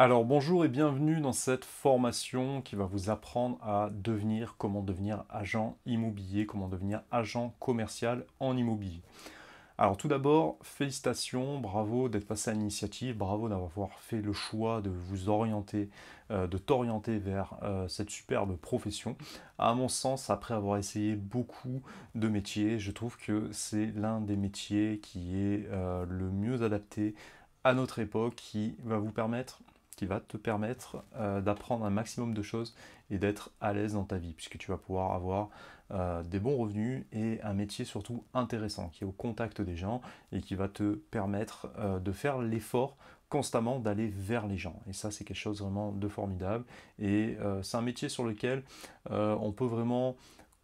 Alors bonjour et bienvenue dans cette formation qui va vous apprendre à comment devenir agent immobilier, comment devenir agent commercial en immobilier. Alors tout d'abord, félicitations, bravo d'être passé à l'initiative, bravo d'avoir fait le choix de vous orienter, de t'orienter vers cette superbe profession. À mon sens, après avoir essayé beaucoup de métiers, je trouve que c'est l'un des métiers qui est le mieux adapté à notre époque, qui va te permettre d'apprendre un maximum de choses et d'être à l'aise dans ta vie, puisque tu vas pouvoir avoir des bons revenus et un métier surtout intéressant, qui est au contact des gens et qui va te permettre de faire l'effort constamment d'aller vers les gens. Et ça, c'est quelque chose vraiment de formidable. Et c'est un métier sur lequel on peut vraiment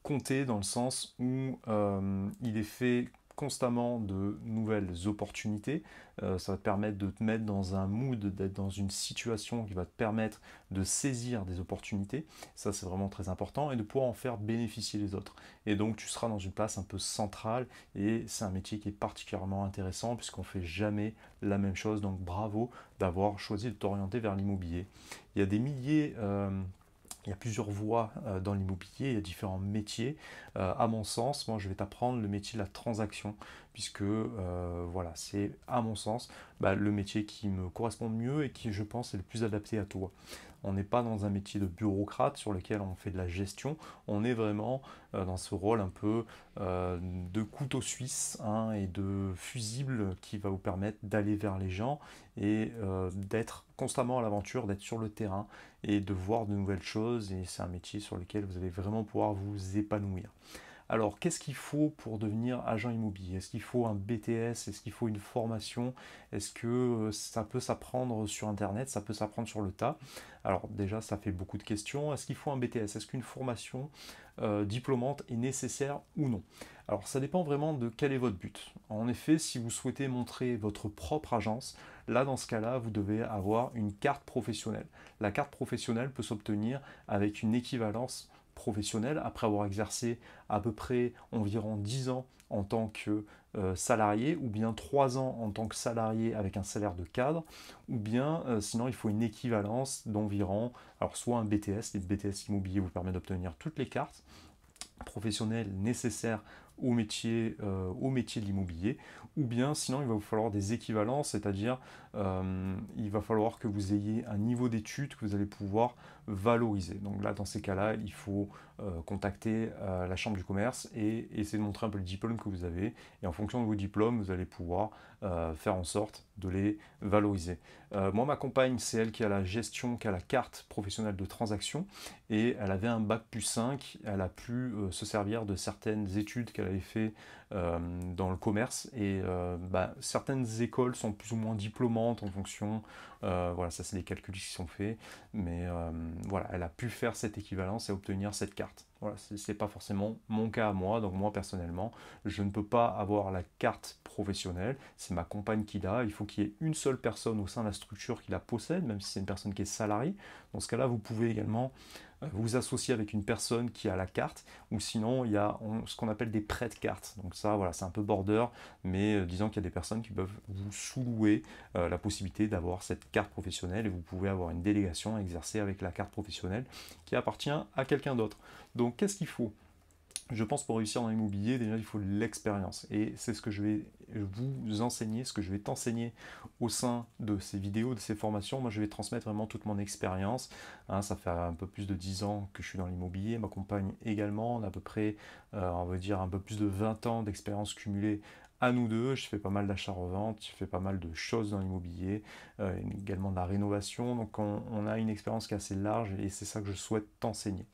compter dans le sens où il est fait constamment de nouvelles opportunités. Ça va te permettre de te mettre dans un mood, d'être dans une situation qui va te permettre de saisir des opportunités. Ça, c'est vraiment très important et de pouvoir en faire bénéficier les autres. Et donc, tu seras dans une place un peu centrale et c'est un métier qui est particulièrement intéressant puisqu'on ne fait jamais la même chose. Donc, bravo d'avoir choisi de t'orienter vers l'immobilier. Il y a des milliers il y a plusieurs voies dans l'immobilier, il y a différents métiers. À mon sens, moi je vais t'apprendre le métier de la transaction, puisque voilà, c'est à mon sens le métier qui me correspond le mieux et qui je pense est le plus adapté à toi. On n'est pas dans un métier de bureaucrate sur lequel on fait de la gestion, on est vraiment dans ce rôle un peu de couteau suisse hein, et de fusible qui va vous permettre d'aller vers les gens et d'être constamment à l'aventure, d'être sur le terrain et de voir de nouvelles choses. Et c'est un métier sur lequel vous allez vraiment pouvoir vous épanouir. Alors, qu'est-ce qu'il faut pour devenir agent immobilier? Est-ce qu'il faut un BTS? Est-ce qu'il faut une formation? Est-ce que ça peut s'apprendre sur Internet? Ça peut s'apprendre sur le tas? Alors déjà, ça fait beaucoup de questions. Est-ce qu'il faut un BTS? Est-ce qu'une formation diplômante est nécessaire ou non? Alors, ça dépend vraiment de quel est votre but. En effet, si vous souhaitez montrer votre propre agence, là, dans ce cas-là, vous devez avoir une carte professionnelle. La carte professionnelle peut s'obtenir avec une équivalence professionnelle après avoir exercé à peu près environ 10 ans en tant que salarié, ou bien 3 ans en tant que salarié avec un salaire de cadre, ou bien sinon il faut une équivalence d'environ, alors soit un BTS, les BTS immobilier vous permet d'obtenir toutes les cartes professionnelles nécessaires au métier de l'immobilier, ou bien sinon il va vous falloir des équivalences, c'est-à-dire il va falloir que vous ayez un niveau d'études que vous allez pouvoir valoriser. Donc là, dans ces cas-là, il faut contacter la chambre du commerce et essayer de montrer un peu le diplôme que vous avez. Et en fonction de vos diplômes, vous allez pouvoir faire en sorte de les valoriser. Moi, ma compagne, c'est elle qui a la gestion, qui a la carte professionnelle de transaction, et elle avait un bac plus 5, elle a pu se servir de certaines études qu'elle avait fait dans le commerce, et certaines écoles sont plus ou moins diplômantes en fonction, voilà, ça c'est des calculs qui sont faits, mais voilà, elle a pu faire cette équivalence et obtenir cette carte. Voilà, c'est pas forcément mon cas à moi, donc moi personnellement, je ne peux pas avoir la carte professionnelle, c'est ma compagne qui l'a, il faut qu'il y ait une seule personne au sein de la structure qui la possède, même si c'est une personne qui est salariée. Dans ce cas-là, vous pouvez également vous associer avec une personne qui a la carte, ou sinon il y a ce qu'on appelle des prêts de cartes. Donc ça, voilà, c'est un peu border, mais disons qu'il y a des personnes qui peuvent vous sous-louer la possibilité d'avoir cette carte professionnelle et vous pouvez avoir une délégation à exercer avec la carte professionnelle qui appartient à quelqu'un d'autre. Donc qu'est-ce qu'il faut? Je pense pour réussir dans l'immobilier, déjà il faut l'expérience. Et c'est ce que je vais vous enseigner, ce que je vais t'enseigner au sein de ces vidéos, de ces formations. Moi je vais transmettre vraiment toute mon expérience. Hein, ça fait un peu plus de 10 ans que je suis dans l'immobilier, ma compagne également. On a à peu près, on va dire, un peu plus de 20 ans d'expérience cumulée à nous deux. Je fais pas mal d'achats-reventes, je fais pas mal de choses dans l'immobilier, également de la rénovation. Donc on a une expérience qui est assez large et c'est ça que je souhaite t'enseigner.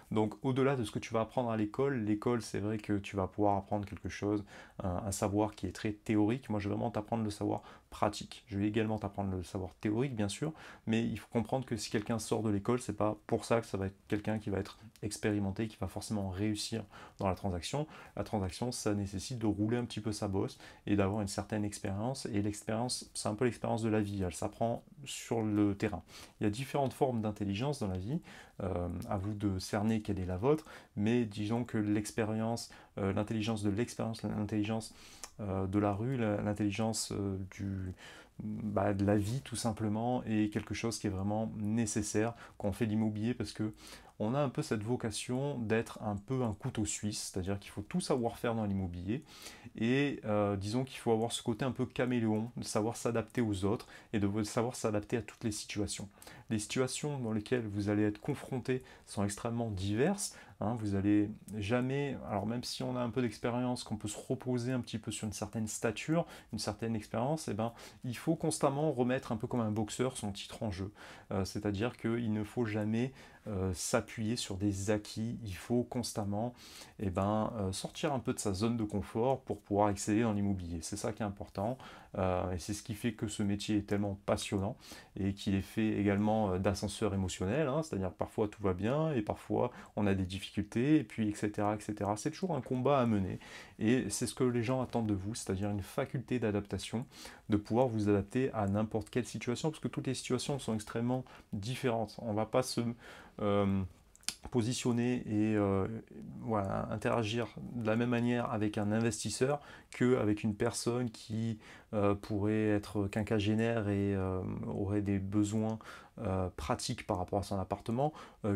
Donc au-delà de ce que tu vas apprendre à l'école, l'école c'est vrai que tu vas pouvoir apprendre quelque chose, un savoir qui est très théorique. Moi je vais vraiment t'apprendre le savoir pratique. Je vais également t'apprendre le savoir théorique bien sûr, mais il faut comprendre que si quelqu'un sort de l'école, c'est pas pour ça que ça va être quelqu'un qui va être expérimenté, qui va forcément réussir dans la transaction. La transaction, ça nécessite de rouler un petit peu sa bosse et d'avoir une certaine expérience. Et l'expérience, c'est un peu l'expérience de la vie, elle s'apprend sur le terrain. Il y a différentes formes d'intelligence dans la vie, à vous de cerner quelle est la vôtre, mais disons que l'expérience, l'intelligence de l'expérience, l'intelligence de la rue, l'intelligence de la vie tout simplement et quelque chose qui est vraiment nécessaire quand on fait l'immobilier parce que on a un peu cette vocation d'être un peu un couteau suisse, c'est-à-dire qu'il faut tout savoir faire dans l'immobilier et disons qu'il faut avoir ce côté un peu caméléon, de savoir s'adapter aux autres et de savoir s'adapter à toutes les situations. Les situations dans lesquelles vous allez être confronté sont extrêmement diverses. Hein, vous allez jamais, alors même si on a un peu d'expérience, qu'on peut se reposer un petit peu sur une certaine stature, une certaine expérience, eh ben, il faut constamment remettre un peu comme un boxeur son titre en jeu. C'est-à-dire qu'il ne faut jamais s'appuyer sur des acquis, il faut constamment sortir un peu de sa zone de confort pour pouvoir exceller dans l'immobilier. C'est ça qui est important et c'est ce qui fait que ce métier est tellement passionnant et qu'il est fait également d'ascenseur émotionnel, hein, c'est-à-dire que parfois tout va bien et parfois on a des difficultés et puis etc. etc. C'est toujours un combat à mener et c'est ce que les gens attendent de vous, c'est-à-dire une faculté d'adaptation, de pouvoir vous adapter à n'importe quelle situation parce que toutes les situations sont extrêmement différentes. On ne va pas se euh, positionner et voilà, interagir de la même manière avec un investisseur qu'avec une personne qui pourrait être quinquagénaire et aurait des besoins pratiques par rapport à son appartement,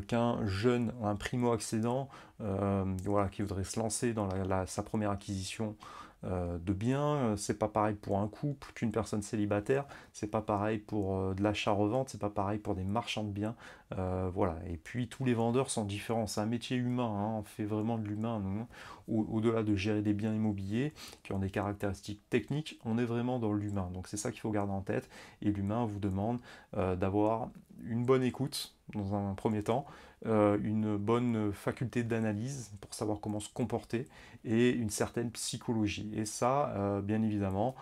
qu'un jeune, un primo-accédant voilà, qui voudrait se lancer dans sa première acquisition de biens. C'est pas pareil pour un couple qu'une personne célibataire, c'est pas pareil pour de l'achat-revente, c'est pas pareil pour des marchands de biens. Voilà. Et puis tous les vendeurs sont différents, c'est un métier humain, hein. On fait vraiment de l'humain, nous. Au-delà de gérer des biens immobiliers qui ont des caractéristiques techniques, on est vraiment dans l'humain. Donc c'est ça qu'il faut garder en tête. Et l'humain vous demande d'avoir une bonne écoute dans un premier temps, une bonne faculté d'analyse pour savoir comment se comporter et une certaine psychologie. Et ça, bien évidemment,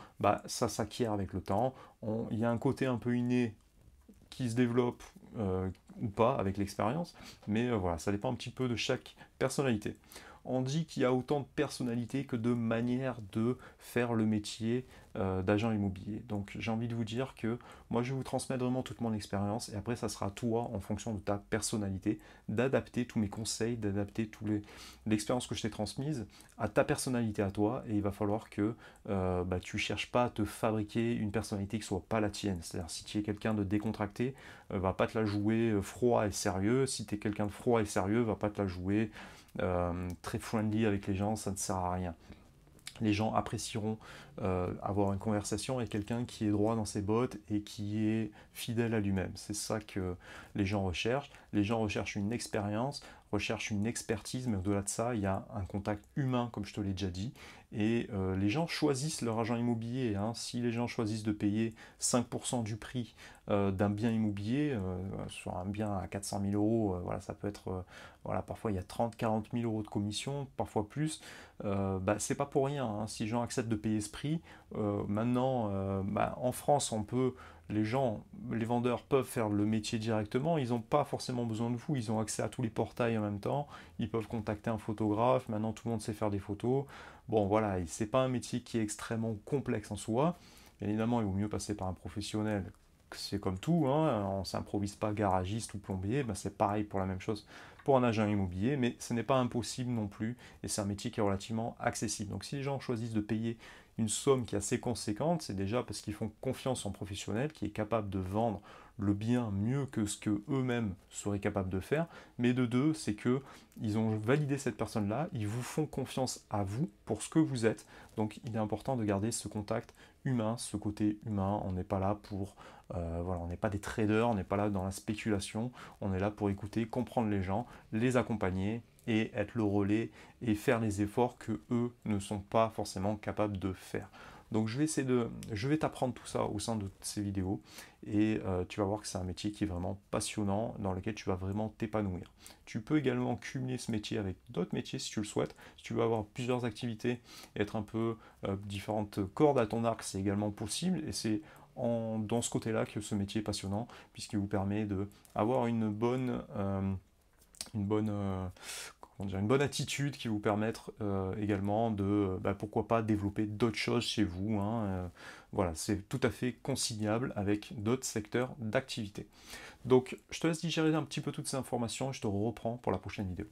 ça s'acquiert avec le temps. Il y a un côté un peu inné qui se développe ou pas avec l'expérience, mais voilà, ça dépend un petit peu de chaque personnalité. On dit qu'il y a autant de personnalités que de manières de faire le métier d'agent immobilier. Donc j'ai envie de vous dire que moi je vais vous transmettre vraiment toute mon expérience et après ça sera à toi en fonction de ta personnalité d'adapter tous mes conseils, d'adapter l'expérience que je t'ai transmise à ta personnalité à toi et il va falloir que tu ne cherches pas à te fabriquer une personnalité qui ne soit pas la tienne. C'est-à-dire si tu es quelqu'un de décontracté, va pas te la jouer froid et sérieux. Si tu es quelqu'un de froid et sérieux, va pas te la jouer très friendly avec les gens, ça ne sert à rien. Les gens apprécieront avoir une conversation avec quelqu'un qui est droit dans ses bottes et qui est fidèle à lui-même. C'est ça que les gens recherchent. Les gens recherchent une expérience, recherchent une expertise, mais au-delà de ça, il y a un contact humain, comme je te l'ai déjà dit. Et les gens choisissent leur agent immobilier, hein. Si les gens choisissent de payer 5% du prix d'un bien immobilier, sur un bien à 400 000 euros, voilà, ça peut être, voilà, parfois il y a 30-40 000 euros de commission, parfois plus, c'est pas pour rien, hein. Si les gens acceptent de payer ce prix, maintenant, en France, les vendeurs peuvent faire le métier directement, ils n'ont pas forcément besoin de vous, ils ont accès à tous les portails en même temps, ils peuvent contacter un photographe, maintenant tout le monde sait faire des photos. Bon voilà, c'est pas un métier qui est extrêmement complexe en soi, bien évidemment il vaut mieux passer par un professionnel, c'est comme tout, hein, on ne s'improvise pas garagiste ou plombier, c'est pareil pour la même chose pour un agent immobilier, mais ce n'est pas impossible non plus, et c'est un métier qui est relativement accessible. Donc si les gens choisissent de payer une somme qui est assez conséquente, c'est déjà parce qu'ils font confiance en professionnel qui est capable de vendre le bien mieux que ce que eux-mêmes seraient capables de faire, mais de deux, c'est que ils ont validé cette personne-là, ils vous font confiance à vous pour ce que vous êtes. Donc il est important de garder ce contact humain, ce côté humain. On n'est pas là pour, voilà, on n'est pas des traders, on n'est pas là dans la spéculation. On est là pour écouter, comprendre les gens, les accompagner et être le relais et faire les efforts que eux ne sont pas forcément capables de faire. Donc je vais t'apprendre tout ça au sein de ces vidéos et tu vas voir que c'est un métier qui est vraiment passionnant, dans lequel tu vas vraiment t'épanouir. Tu peux également cumuler ce métier avec d'autres métiers si tu le souhaites. Si tu veux avoir plusieurs activités, être un peu différentes cordes à ton arc, c'est également possible et c'est dans ce côté-là que ce métier est passionnant puisqu'il vous permet d'avoir une bonne, une bonne attitude qui vous permettre également de, pourquoi pas, développer d'autres choses chez vous, hein. Voilà, c'est tout à fait conciliable avec d'autres secteurs d'activité. Donc, je te laisse digérer un petit peu toutes ces informations et je te reprends pour la prochaine vidéo.